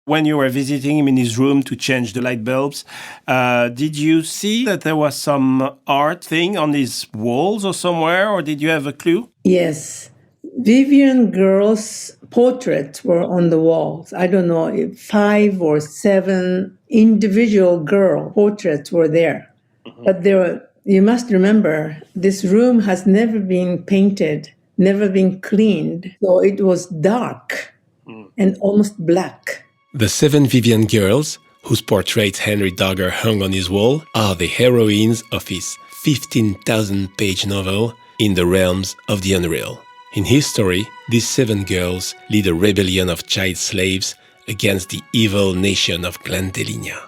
When you were visiting him in his room to change the light bulbs, did you see that there was some art thing on his walls or somewhere, or did you have a clue? Yes. Vivian Girls' portraits were on the walls. I don't know if 5 or 7 individual girl portraits were there. Mm-hmm. But you must remember, this room has never been painted, never been cleaned. So it was dark and almost black. The 7 Vivian Girls, whose portraits Henry Darger hung on his wall, are the heroines of his 15,000-page novel, In the Realms of the Unreal. In his story, these 7 girls lead a rebellion of child slaves against the evil nation of Glandelinia.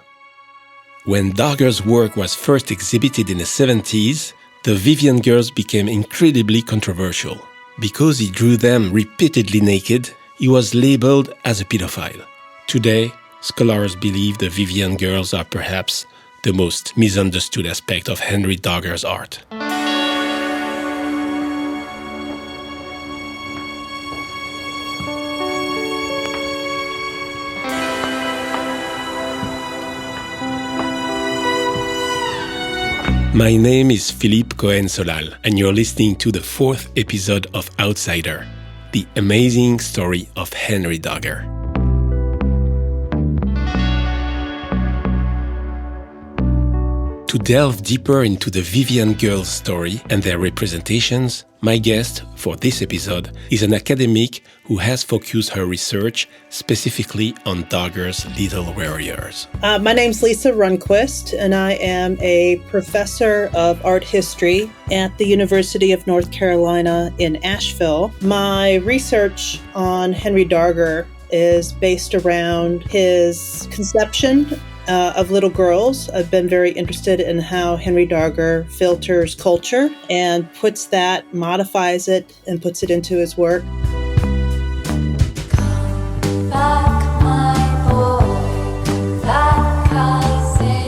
When Darger's work was first exhibited in the 70s, the Vivian Girls became incredibly controversial. Because he drew them repeatedly naked, he was labeled as a pedophile. Today, scholars believe the Vivian Girls are perhaps the most misunderstood aspect of Henry Darger's art. My name is Philippe Cohen Solal, and you're listening to the 4th episode of Outsider, the amazing story of Henry Darger. To delve deeper into the Vivian Girls story and their representations, my guest for this episode is an academic who has focused her research specifically on Darger's Little Warriors. My name's Leisa Rundquist, and I am a professor of art history at the University of North Carolina in Asheville. My research on Henry Darger is based around his conception of little girls. I've been very interested in how Henry Darger filters culture and modifies it, and puts it into his work. Come back, my boy, back I say.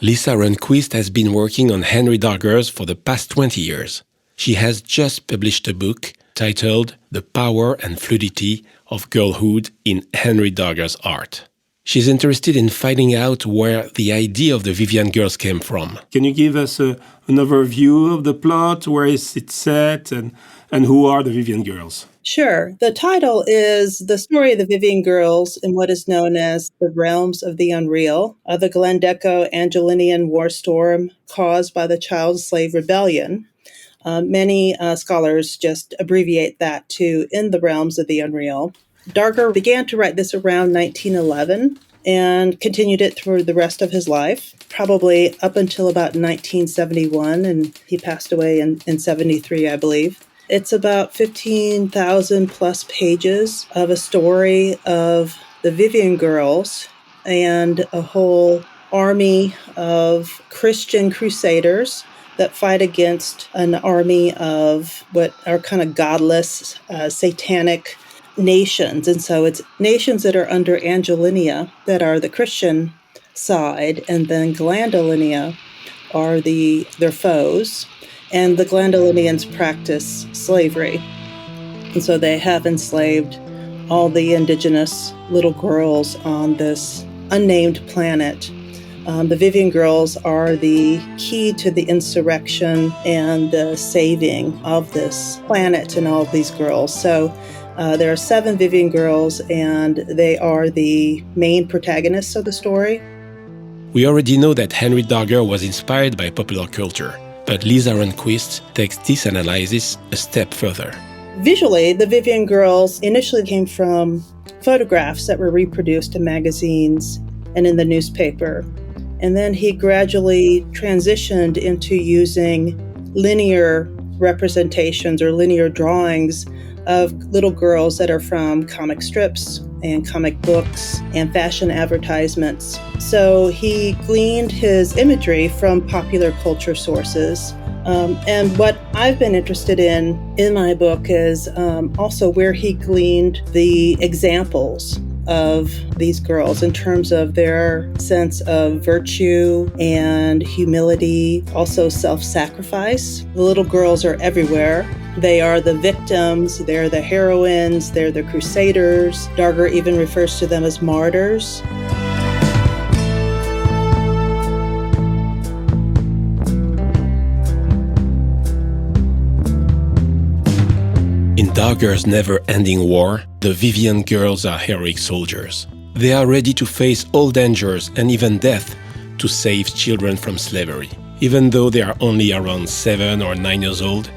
Leisa Rundquist has been working on Henry Darger's for the past 20 years. She has just published a book titled The Power and Fluidity of Girlhood in Henry Darger's Art. She's interested in finding out where the idea of the Vivian Girls came from. Can you give us an overview of the plot? Where is it set? And who are the Vivian Girls? Sure. The title is The Story of the Vivian Girls in what is known as the Realms of the Unreal, of the Glandeco-Angelinian war storm caused by the child slave rebellion. Many scholars just abbreviate that to In the Realms of the Unreal. Darger began to write this around 1911 and continued it through the rest of his life, probably up until about 1971, and he passed away in 73, I believe. It's about 15,000 plus pages of a story of the Vivian Girls and a whole army of Christian crusaders that fight against an army of what are kind of godless, satanic nations. And so it's nations that are under Angelinia that are the Christian side, and then Glandelinia are their foes. And the Glandelinians practice slavery. And so they have enslaved all the indigenous little girls on this unnamed planet. The Vivian Girls are the key to the insurrection and the saving of this planet and all of these girls. So there are 7 Vivian Girls, and they are the main protagonists of the story. We already know that Henry Darger was inspired by popular culture, but Leisa Rundquist takes this analysis a step further. Visually, the Vivian Girls initially came from photographs that were reproduced in magazines and in the newspaper. And then he gradually transitioned into using linear representations or linear drawings of little girls that are from comic strips and comic books and fashion advertisements. So he gleaned his imagery from popular culture sources. And what I've been interested in my book is also where he gleaned the examples of these girls in terms of their sense of virtue and humility, also self-sacrifice. The little girls are everywhere. They are the victims, they're the heroines, they're the crusaders. Darger even refers to them as martyrs. In Darger's never-ending war, the Vivian Girls are heroic soldiers. They are ready to face all dangers and even death to save children from slavery. Even though they are only around 7 or 9 years old,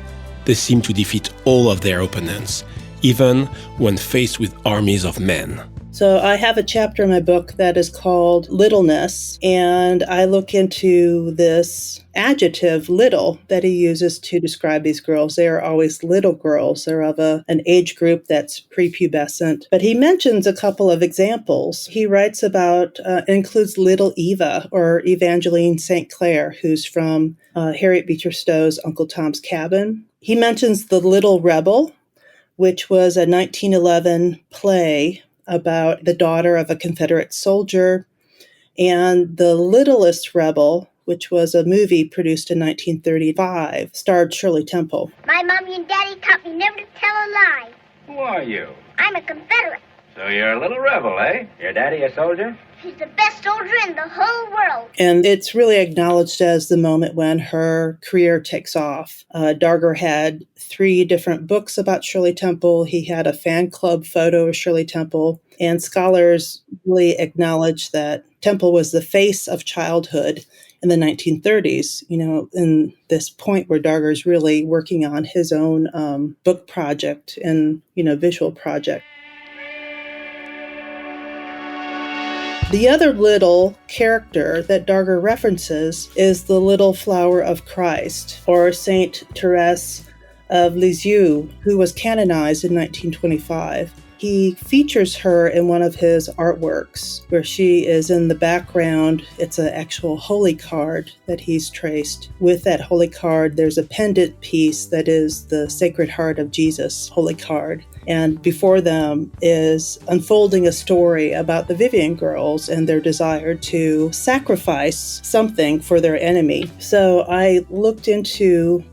they seem to defeat all of their opponents, even when faced with armies of men. So I have a chapter in my book that is called Littleness, and I look into this adjective, little, that he uses to describe these girls. They are always little girls. They're of an age group that's prepubescent. But he mentions a couple of examples. He writes about, includes little Eva, or Evangeline St. Clair, who's from Harriet Beecher Stowe's Uncle Tom's Cabin. He mentions The Little Rebel, which was a 1911 play about the daughter of a Confederate soldier, and The Littlest Rebel, which was a movie produced in 1935, starred Shirley Temple. My mommy and daddy taught me never to tell a lie. Who are you? I'm a Confederate. So you're a little rebel, eh? Your daddy a soldier? He's the best soldier in the whole world. And it's really acknowledged as the moment when her career takes off. Darger had 3 different books about Shirley Temple. He had a fan club photo of Shirley Temple. And scholars really acknowledge that Temple was the face of childhood in the 1930s, in this point where Darger is really working on his own book project and, visual project. The other little character that Darger references is the Little Flower of Christ, or Saint Therese of Lisieux, who was canonized in 1925. He features her in one of his artworks where she is in the background. It's an actual holy card that he's traced. With that holy card, there's a pendant piece that is the Sacred Heart of Jesus holy card. And before them is unfolding a story about the Vivian Girls and their desire to sacrifice something for their enemy. So I looked into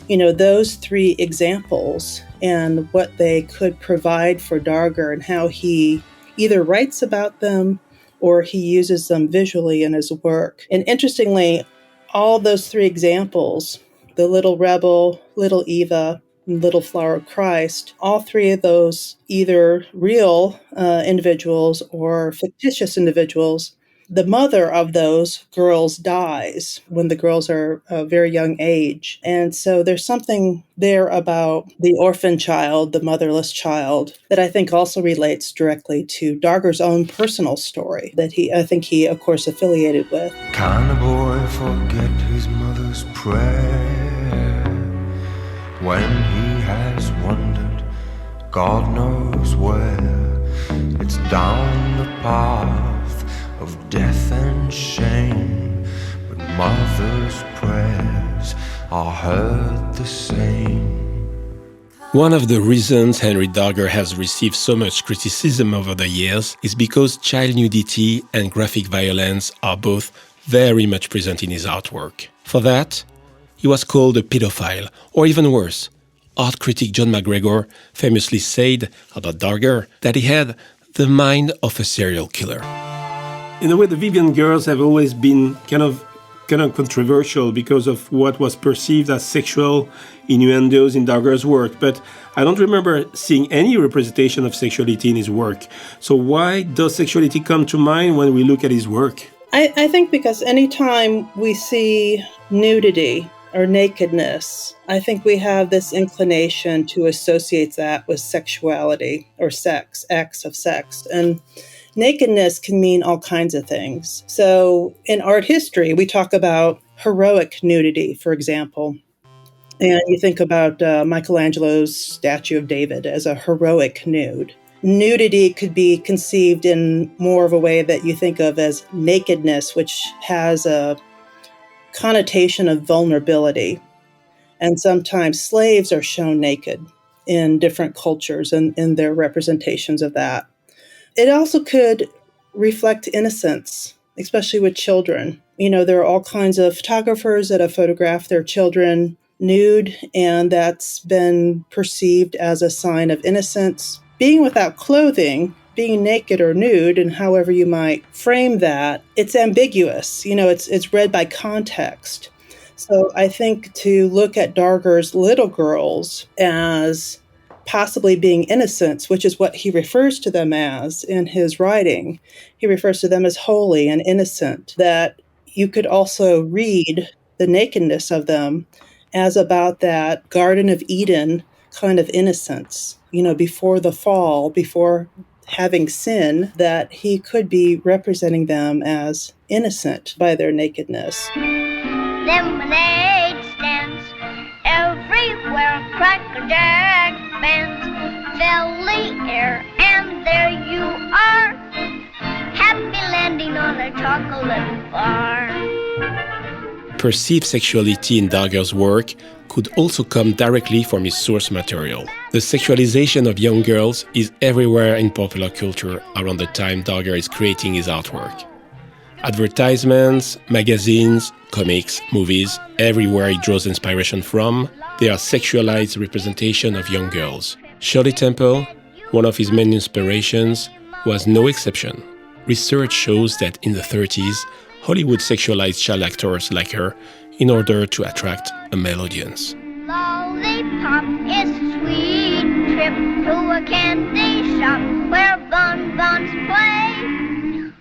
those 3 examples and what they could provide for Darger and how he either writes about them or he uses them visually in his work. And interestingly, all those 3 examples, the Little Rebel, Little Eva, and Little Flower of Christ, all 3 of those either real individuals or fictitious individuals, the mother of those girls dies when the girls are a very young age. And so there's something there about the orphan child, the motherless child, that I think also relates directly to Darger's own personal story that I think he, of course, affiliated with. Can a boy forget his mother's prayer when he has wandered God knows where? It's down the path of death and shame, but mother's prayers are heard the same. One of the reasons Henry Darger has received so much criticism over the years is because child nudity and graphic violence are both very much present in his artwork. For that, he was called a paedophile, or even worse. Art critic John McGregor famously said about Darger that he had the mind of a serial killer. In a way, the Vivian Girls have always been kind of controversial because of what was perceived as sexual innuendos in Darger's work, but I don't remember seeing any representation of sexuality in his work. So why does sexuality come to mind when we look at his work? I think because anytime we see nudity or nakedness, I think we have this inclination to associate that with sexuality or sex, acts of sex. And nakedness can mean all kinds of things. So in art history, we talk about heroic nudity, for example. And you think about Michelangelo's statue of David as a heroic nude. Nudity could be conceived in more of a way that you think of as nakedness, which has a connotation of vulnerability. And sometimes slaves are shown naked in different cultures and in their representations of that. it also could reflect innocence, especially with children. There are all kinds of photographers that have photographed their children nude, and that's been perceived as a sign of innocence. Being without clothing, being naked or nude, and however you might frame that, it's ambiguous. It's read by context. So I think to look at Darger's little girls as possibly being innocents, which is what he refers to them as in his writing. He refers to them as holy and innocent, that you could also read the nakedness of them as about that Garden of Eden kind of innocence, before the fall, before having sin, that he could be representing them as innocent by their nakedness. Lemonade stands everywhere, cracker jack bands fill the air, and there you are, happy landing on a chocolate bar. Perceived sexuality in Darger's work could also come directly from his source material. The sexualization of young girls is everywhere in popular culture around the time Darger is creating his artwork. Advertisements, magazines, comics, movies, everywhere he draws inspiration from, they are sexualized representation of young girls. Shirley Temple, one of his main inspirations, was no exception. Research shows that in the 30s, Hollywood sexualized child actors like her in order to attract a male audience. Lollipop is a sweet trip to a candy shop where bonbons play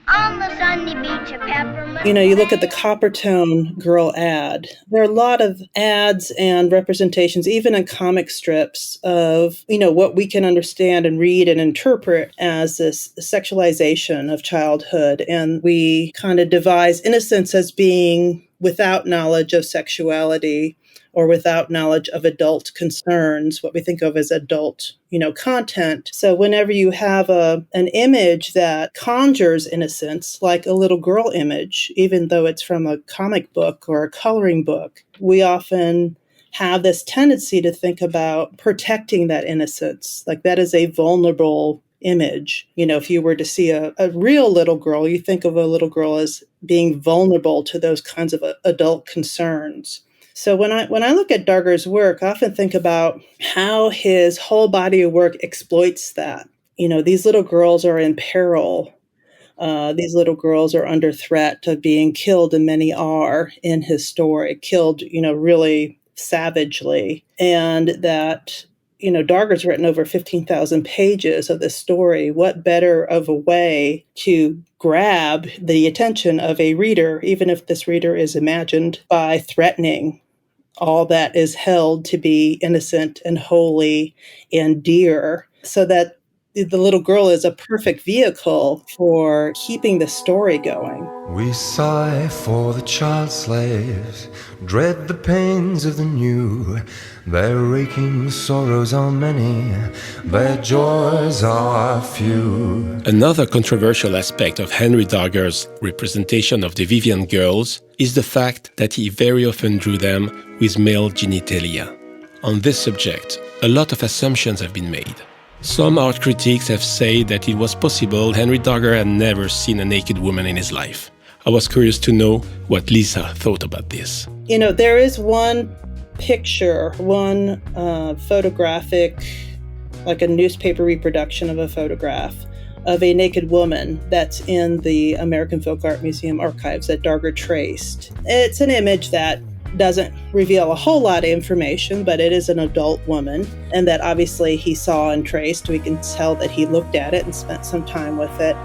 on the sunny beach of Peppermint. You look at the Coppertone girl ad. There are a lot of ads and representations, even in comic strips, of, what we can understand and read and interpret as this sexualization of childhood. And we kind of devise innocence as being without knowledge of sexuality or without knowledge of adult concerns, what we think of as adult, content. So whenever you have an image that conjures innocence, like a little girl image, even though it's from a comic book or a coloring book, we often have this tendency to think about protecting that innocence. Like that is a vulnerable image. If you were to see a real little girl, you think of a little girl as being vulnerable to those kinds of adult concerns. So when I look at Darger's work, I often think about how his whole body of work exploits that. These little girls are in peril. These little girls are under threat of being killed, and many are in his story, killed, really savagely. And that, Darger's written over 15,000 pages of this story. What better of a way to grab the attention of a reader, even if this reader is imagined, by threatening all that is held to be innocent and holy and dear, so that the little girl is a perfect vehicle for keeping the story going. We sigh for the child slaves, dread the pains of the new. Their aching sorrows are many, their joys are few. Another controversial aspect of Henry Darger's representation of the Vivian Girls is the fact that he very often drew them with male genitalia. On this subject, a lot of assumptions have been made. Some art critics have said that it was possible Henry Darger had never seen a naked woman in his life. I was curious to know what Leisa thought about this. There is one picture, one photographic, like a newspaper reproduction of a photograph of a naked woman that's in the American Folk Art Museum archives that Darger traced. It's an image that doesn't reveal a whole lot of information, but it is an adult woman, and that obviously he saw and traced. We can tell that he looked at it and spent some time with it.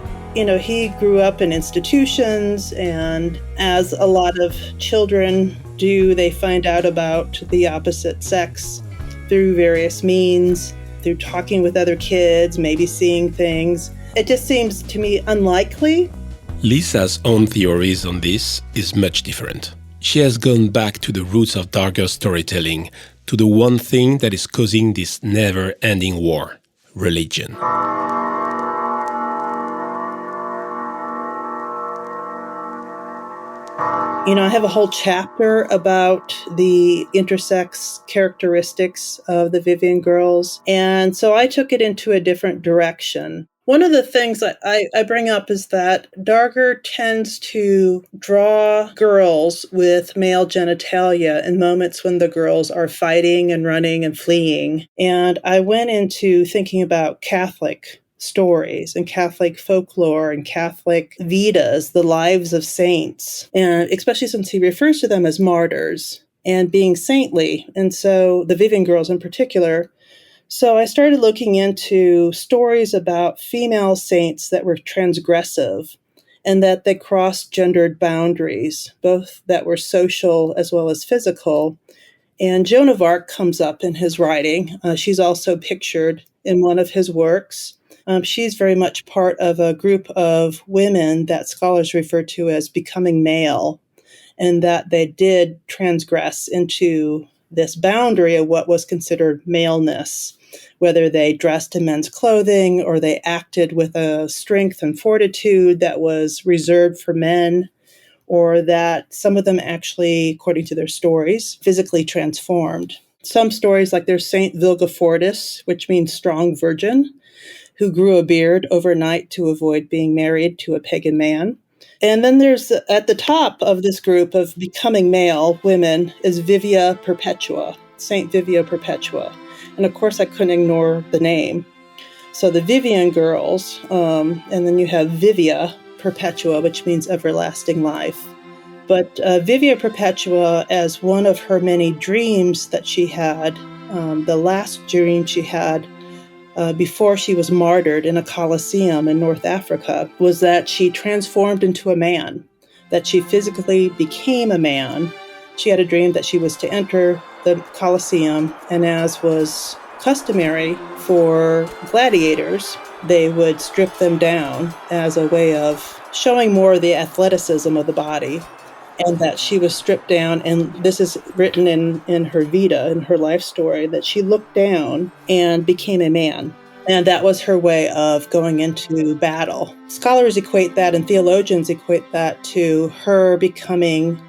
He grew up in institutions, and as a lot of children do, they find out about the opposite sex through various means, through talking with other kids, maybe seeing things. It just seems to me unlikely. Leisa's own theories on this is much different. She has gone back to the roots of Darger's storytelling, to the one thing that is causing this never-ending war: religion. I have a whole chapter about the intersex characteristics of the Vivian Girls. And so I took it into a different direction. One of the things that I bring up is that Darger tends to draw girls with male genitalia in moments when the girls are fighting and running and fleeing. And I went into thinking about Catholic stories and Catholic folklore and Catholic Vedas, the lives of saints, and especially since he refers to them as martyrs and being saintly. And so the Vivian Girls in particular. So I started looking into stories about female saints that were transgressive and that they crossed gendered boundaries, both that were social as well as physical. And Joan of Arc comes up in his writing. She's also pictured in one of his works. She's very much part of a group of women that scholars refer to as becoming male, and that they did transgress into this boundary of what was considered maleness, whether they dressed in men's clothing or they acted with a strength and fortitude that was reserved for men, or that some of them actually, according to their stories, physically transformed. Some stories, like there's Saint Vilgefortis, which means strong virgin, who grew a beard overnight to avoid being married to a pagan man. And then there's, at the top of this group of becoming male women, is Vivia Perpetua, Saint Vivia Perpetua. And of course, I couldn't ignore the name. So the Vivian Girls, and then you have Vivia Perpetua, which means everlasting life. But Vivia Perpetua, as one of her many dreams that she had, the last dream she had before she was martyred in a Colosseum in North Africa, was that she transformed into a man, that she physically became a man. She had a dream that she was to enter the Colosseum, and as was customary for gladiators, they would strip them down as a way of showing more of the athleticism of the body, and that she was stripped down. And this is written in her Vita, in her life story, that she looked down and became a man. And that was her way of going into battle. Scholars equate that, and theologians equate that, to her becoming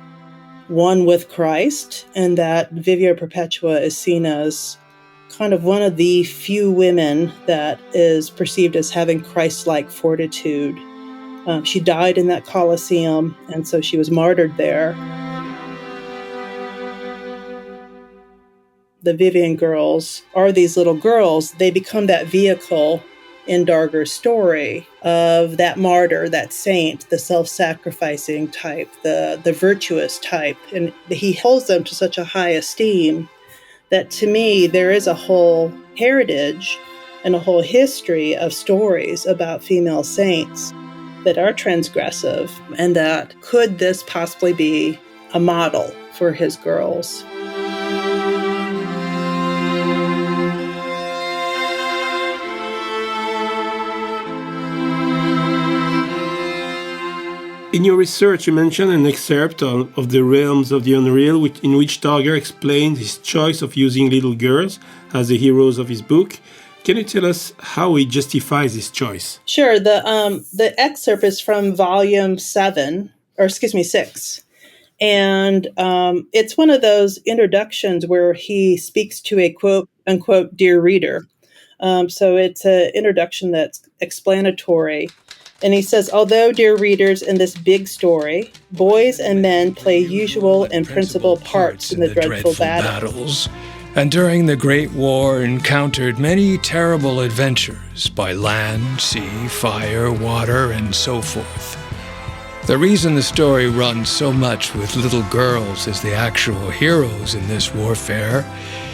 one with Christ, and that Vivia Perpetua is seen as kind of one of the few women that is perceived as having Christ-like fortitude. She died in that Colosseum, and so she was martyred there. The Vivian Girls are these little girls. They become that vehicle in Darger's story of that martyr, that saint, the self-sacrificing type, the virtuous type. And he holds them to such a high esteem that, to me, there is a whole heritage and a whole history of stories about female saints that are transgressive, and that could this possibly be a model for his girls? In your research, you mentioned an excerpt of The Realms of the Unreal, in which Darger explains his choice of using little girls as the heroes of his book. Can you tell us how he justifies his choice? Sure. The excerpt is from volume 6. And it's one of those introductions where he speaks to a quote unquote dear reader. So it's an introduction that's explanatory. And he says, although, dear readers, in this big story, boys and men play usual and principal parts in the dreadful battles, and during the Great War encountered many terrible adventures by land, sea, fire, water, and so forth. The reason the story runs so much with little girls as the actual heroes in this warfare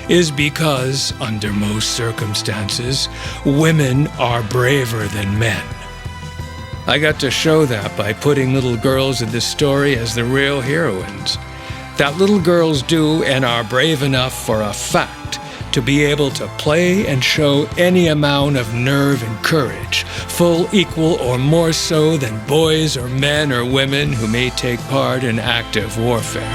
is because, under most circumstances, women are braver than men. I got to show that by putting little girls in this story as the real heroines. That little girls do and are brave enough for a fact to be able to play and show any amount of nerve and courage, full, equal, or more so than boys or men or women who may take part in active warfare.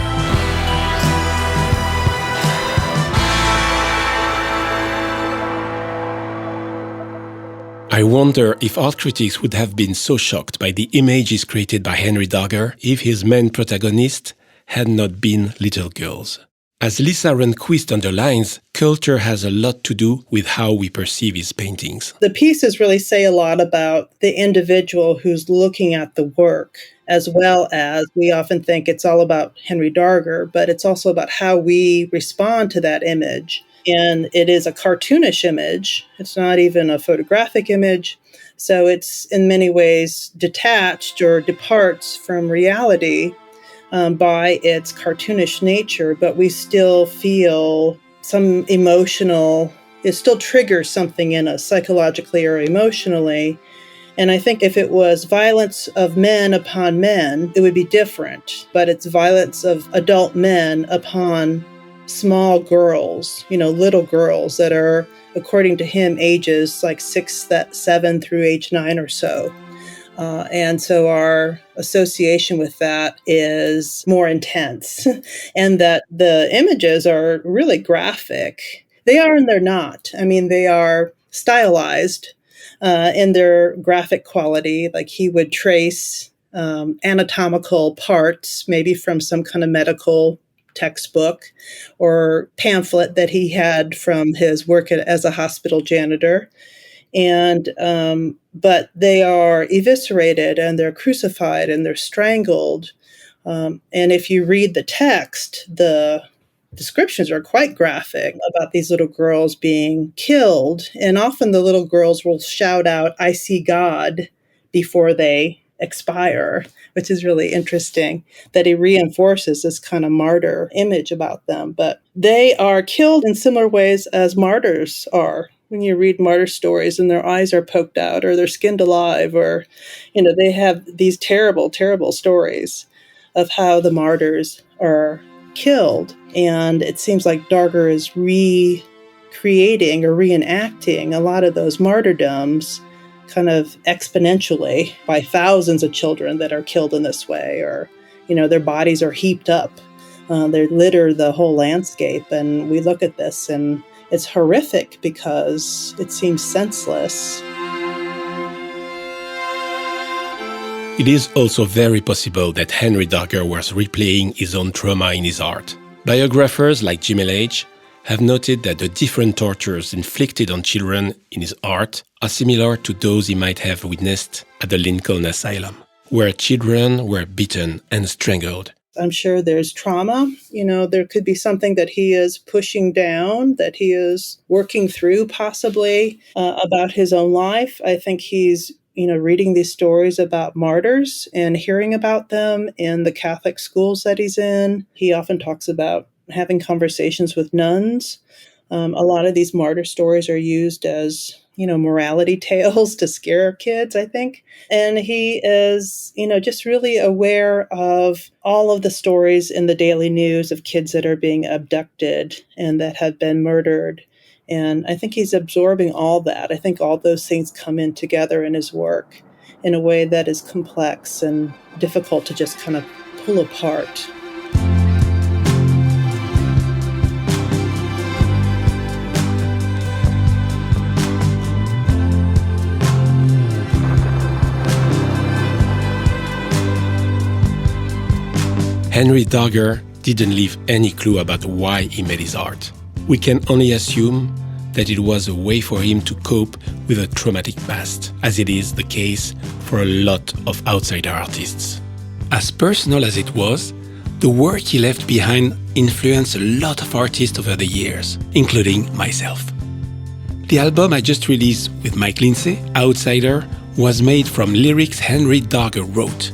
I wonder if art critics would have been so shocked by the images created by Henry Darger if his main protagonist had not been little girls. As Leisa Rundquist underlines, culture has a lot to do with how we perceive his paintings. The pieces really say a lot about the individual who's looking at the work, as well as we often think it's all about Henry Darger, but it's also about how we respond to that image. And it is a cartoonish image. It's not even a photographic image. So it's in many ways detached or departs from reality by its cartoonish nature, but we still feel some emotional, it still triggers something in us psychologically or emotionally. And I think if it was violence of men upon men, it would be different. But it's violence of adult men upon small girls, little girls that are, according to him, ages like 6, 7 through age 9 or so. And so our association with that is more intense, and that the images are really graphic. They are and they're not. I mean, they are stylized in their graphic quality. Like he would trace anatomical parts, maybe from some kind of medical textbook or pamphlet that he had from his work as a hospital janitor. And but they are eviscerated and they're crucified and they're strangled. And if you read the text, the descriptions are quite graphic about these little girls being killed. And often the little girls will shout out, "I see God," before they expire, which is really interesting that he reinforces this kind of martyr image about them. But they are killed in similar ways as martyrs are. When you read martyr stories and their eyes are poked out or they're skinned alive, or, they have these terrible, terrible stories of how the martyrs are killed. And it seems like Darger is recreating or reenacting a lot of those martyrdoms kind of exponentially by thousands of children that are killed in this way, or, their bodies are heaped up. They litter the whole landscape. And we look at this and it's horrific because it seems senseless. It is also very possible that Henry Darger was replaying his own trauma in his art. Biographers like Jim L.H. have noted that the different tortures inflicted on children in his art are similar to those he might have witnessed at the Lincoln Asylum, where children were beaten and strangled. I'm sure there's trauma. There could be something that he is pushing down, that he is working through possibly about his own life. I think he's, reading these stories about martyrs and hearing about them in the Catholic schools that he's in. He often talks about having conversations with nuns. A lot of these martyr stories are used as, morality tales to scare kids, I think. And he is, just really aware of all of the stories in the daily news of kids that are being abducted and that have been murdered. And I think he's absorbing all that. I think all those things come in together in his work in a way that is complex and difficult to just kind of pull apart. Henry Darger didn't leave any clue about why he made his art. We can only assume that it was a way for him to cope with a traumatic past, as it is the case for a lot of outsider artists. As personal as it was, the work he left behind influenced a lot of artists over the years, including myself. The album I just released with Mike Lindsay, Outsider, was made from lyrics Henry Darger wrote.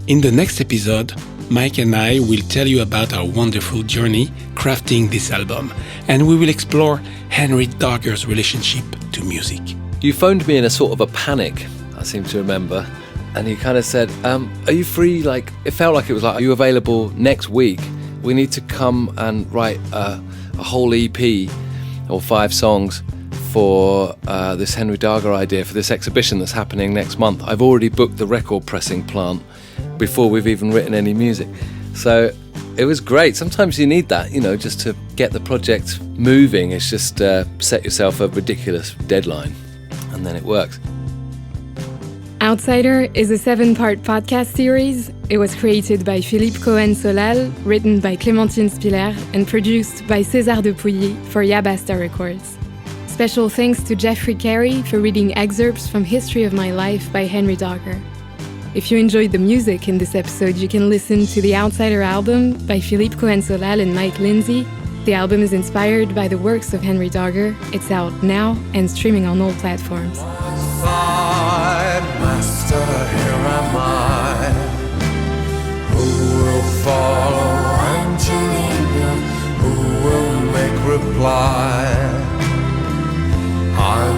In the next episode, Mike and I will tell you about our wonderful journey crafting this album, and we will explore Henry Darger's relationship to music. You phoned me in a sort of a panic, I seem to remember, and you kind of said, are you free? It felt like it was like, are you available next week? We need to come and write a whole EP or 5 songs for this Henry Darger idea for this exhibition that's happening next month. I've already booked the record pressing plant before we've even written any music. So it was great. Sometimes you need that, just to get the project moving. It's just set yourself a ridiculous deadline and then it works. Outsider is a 7-part podcast series. It was created by Philippe Cohen Solal, written by Clémentine Spiler, and produced by César Depouilly for Ya Basta Records. Special thanks to Geoffrey Carey for reading excerpts from History of My Life by Henry Darger. If you enjoyed the music in this episode, you can listen to the Outsider album by Philippe Cohen Solal and Mike Lindsay. The album is inspired by the works of Henry Darger. It's out now and streaming on all platforms. Master, here am I. Who will follow Angelina? Who will make reply? I